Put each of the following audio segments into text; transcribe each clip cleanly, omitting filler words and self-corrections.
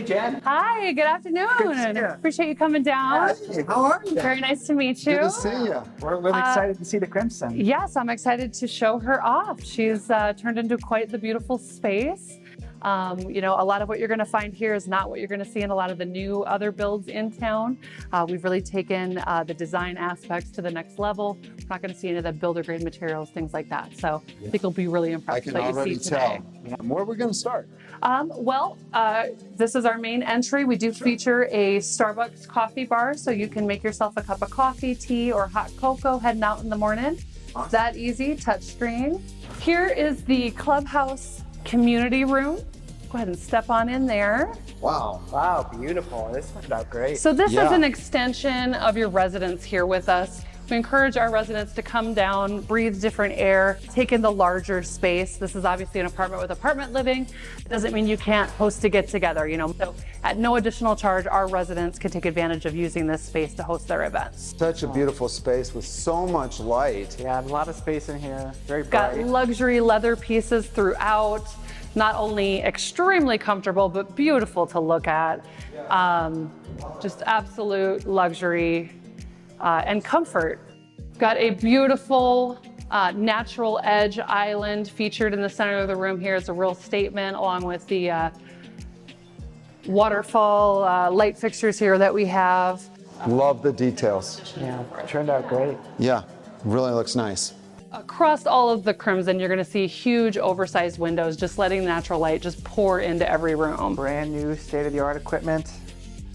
Hey, Jen. Hi, good afternoon. Good to see you. Appreciate you coming down. Hey, how are you? Very nice to meet you. Good to see you. We're really excited to see the Crimson. Yes, I'm excited to show her off. She's turned into quite the beautiful space. You know, a lot of what you're going to find here is not what you're going to see in a lot of the new other builds in town. We've really taken the design aspects to the next level. We're not going to see any of the builder grade materials, things like that. So I think you'll be really impressed with what you see today. Where are we going to start? This is our main entry. We do feature a Starbucks coffee bar, so you can make yourself a cup of coffee, tea, or hot cocoa heading out in the morning. Awesome. That easy, touch screen. Here is the clubhouse community room. Go ahead and step on in there. Wow. Wow, beautiful. This turned out great. So this is an extension of your residence here with us. We encourage our residents to come down, breathe different air, take in the larger space. This is obviously an apartment with apartment living. It doesn't mean you can't host a get together, you know. So at no additional charge, our residents can take advantage of using this space to host their events. Such a beautiful space with so much light. Yeah, a lot of space in here. Very bright. Got luxury leather pieces throughout. Not only extremely comfortable, but beautiful to look at. Just absolute luxury and comfort. Got a beautiful natural edge island featured in the center of the room here. It's a real statement, along with the waterfall light fixtures here that we have. Love the details. Yeah, it turned out great. Yeah, really looks nice. Across all of the Crimson, you're gonna see huge oversized windows, just letting natural light just pour into every room. Brand new state-of-the-art equipment.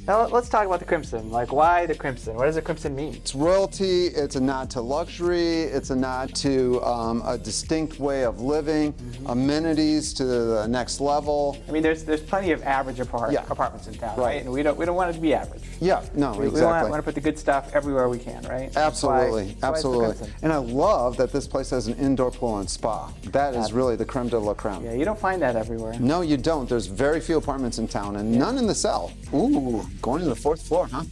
Now let's talk about the Crimson. Like, why the Crimson? What does the Crimson mean? It's royalty, it's a nod to luxury, it's a nod to a distinct way of living, amenities to the next level. I mean, there's plenty of average apartments in town, right? And we don't want it to be average. Yeah, no, We exactly. want to put the good stuff everywhere we can, right? Absolutely, That's why it's the absolutely. Crimson. And I love that this place has an indoor pool and spa. That is really the creme de la creme. Yeah, you don't find that everywhere. No, you don't. There's very few apartments in town and none in the cell. Ooh, going to the 4th floor, huh?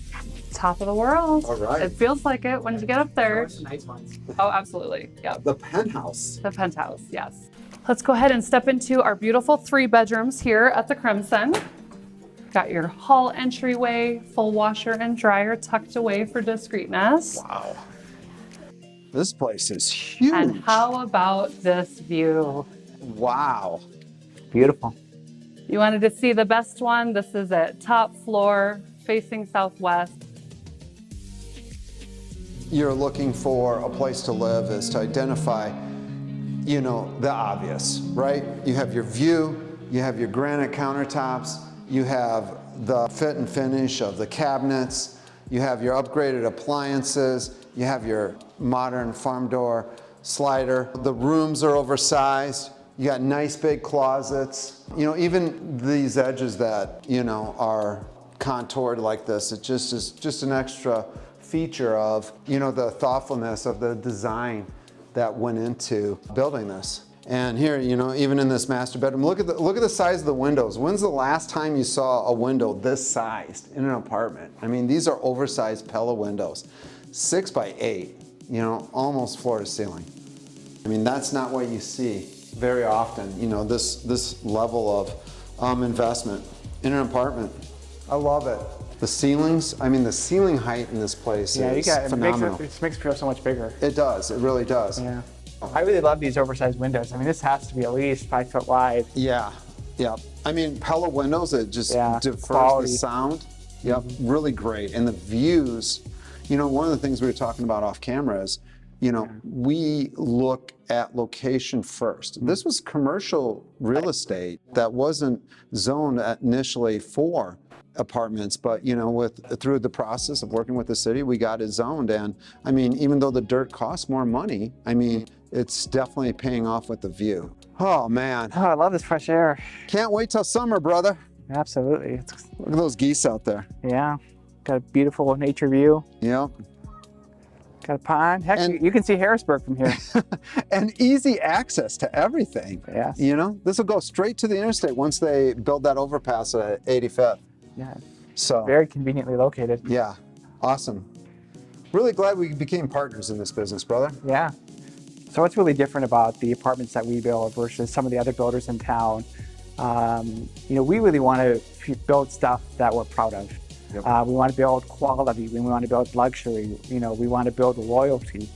Top of the world. All right. It feels like it when you get up there. Nice ones. Oh, absolutely. Yep. The penthouse. The penthouse, yes. Let's go ahead and step into our beautiful 3 bedrooms here at the Crimson. Got your hall entryway, full washer and dryer tucked away for discreetness. Wow. This place is huge. And how about this view? Wow. Beautiful. You wanted to see the best one? This is it, top floor, facing southwest. You're looking for a place to live is to identify, you know, the obvious, right? You have your view, you have your granite countertops, you have the fit and finish of the cabinets, you have your upgraded appliances, you have your modern farm door slider. The rooms are oversized. You got nice big closets. You know, even these edges that, you know, are contoured like this, it just is just an extra feature of, you know, the thoughtfulness of the design that went into building this. And here, you know, even in this master bedroom, look at the size of the windows. When's the last time you saw a window this sized in an apartment? I mean, these are oversized Pella windows, 6 by 8, you know, almost floor to ceiling. I mean, that's not what you see very often, you know, this level of investment in an apartment. I love it. The ceilings, I mean, the ceiling height in this place is phenomenal. It makes it feel so much bigger. It does, it really does. Yeah. I really love these oversized windows. I mean, this has to be at least 5 foot wide. Yeah, yeah. I mean, Pella windows, it just defers quality. the sound. Yep, really great. And the views, you know, one of the things we were talking about off camera is, you know, we look at location first. This was commercial real estate that wasn't zoned initially for apartments, but you know, through the process of working with the city, we got it zoned. And I mean, even though the dirt costs more money, I mean, it's definitely paying off with the view. Oh man. Oh, I love this fresh air. Can't wait till summer, brother. Absolutely. Look at those geese out there. Yeah. Got a beautiful nature view. Yep. Got a pond. Heck, And- you can see Harrisburg from here. And easy access to everything. Yes. You know, this will go straight to the interstate once they build that overpass at 85th. Yeah. So Very conveniently located. yeah, awesome. Really glad we became partners in this business, brother. Yeah. So what's really different about the apartments that we build versus some of the other builders in town We really want to build stuff that we're proud of. Yep. We want to build quality. We want to build luxury. We want to build loyalty.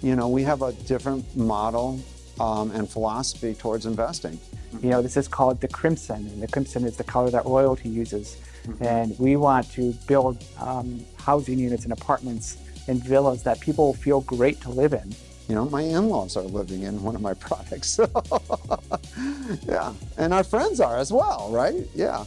We have a different model and philosophy towards investing. This is called the crimson, and the crimson is the color that royalty uses. And we want to build housing units and apartments and villas that people feel great to live in. My in-laws are living in one of my products. Yeah, and our friends are as well, right? Yeah.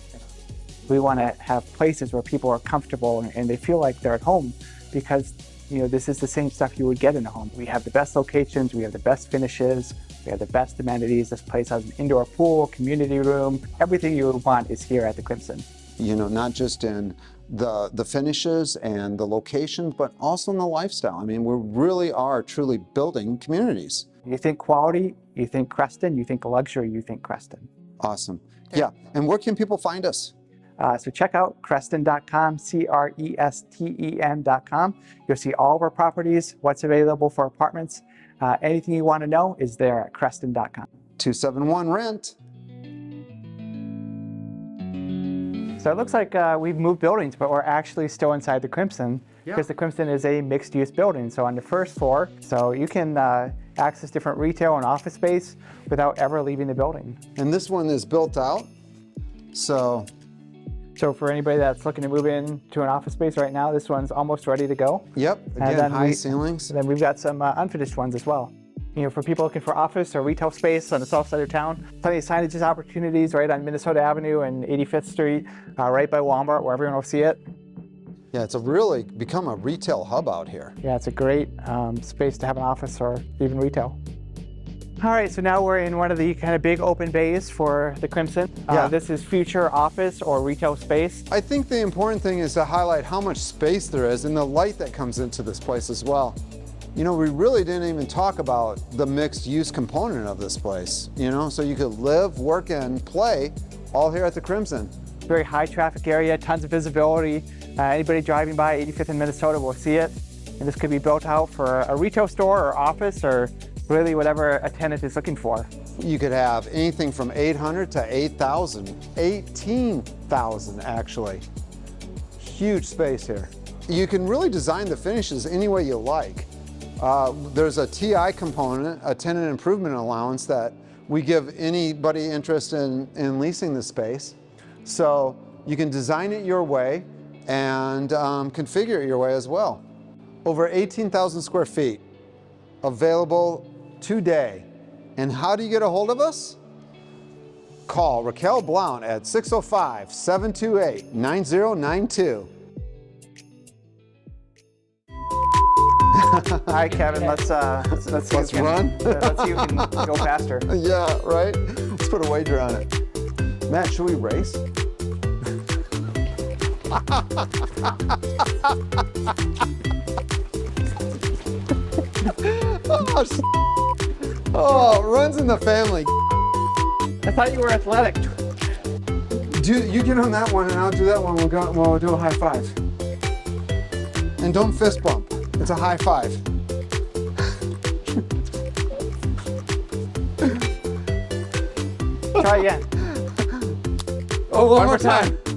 We want to have places where people are comfortable and they feel like they're at home because, this is the same stuff you would get in a home. We have the best locations, we have the best finishes, we have the best amenities. This place has an indoor pool, community room. Everything you would want is here at the Crimson. Not just in the finishes and the location, but also in the lifestyle. We really are truly building communities. You think quality, you think Creston. You think luxury, you think Creston. Awesome. Yeah, and where can people find us? So check out Creston.com, Cresten.com. You'll see all of our properties, what's available for apartments. Anything you want to know is there at Creston.com. 271 rent. So it looks like we've moved buildings, but we're actually still inside the Crimson because the Crimson is a mixed-use building. So on the first floor, so you can access different retail and office space without ever leaving the building. And this one is built out, so for anybody that's looking to move into an office space right now, this one's almost ready to go. Yep, again, high ceilings. And then we've got some unfinished ones as well. For people looking for office or retail space on the south side of town, plenty of signage opportunities right on Minnesota Avenue and 85th Street, right by Walmart where everyone will see it. Yeah, it's really become a retail hub out here. Yeah, it's a great space to have an office or even retail. All right, so now we're in one of the kind of big open bays for the Crimson. This is future office or retail space. I think the important thing is to highlight how much space there is and the light that comes into this place as well. We really didn't even talk about the mixed use component of this place, so you could live, work, and play all here at the Crimson. Very high traffic area, tons of visibility. Anybody driving by 85th in Minnesota will see it. And this could be built out for a retail store or office or really whatever a tenant is looking for. You could have anything from 800 to 8,000, 18,000 actually. Huge space here. You can really design the finishes any way you like. There's a TI component, a tenant improvement allowance that we give anybody interested in leasing the space. So you can design it your way and configure it your way as well. Over 18,000 square feet available today. And how do you get a hold of us? Call Raquel Blount at 605-728-9092. All right, Kevin, let's run. Let's see if we can go faster. Yeah, right? Let's put a wager on it. Matt, should we race? Oh, runs in the family. I thought you were athletic. You get on that one and I'll do that one. We'll do a high five. And don't fist bump. It's a high five. Try again. Oh, one more more time. time.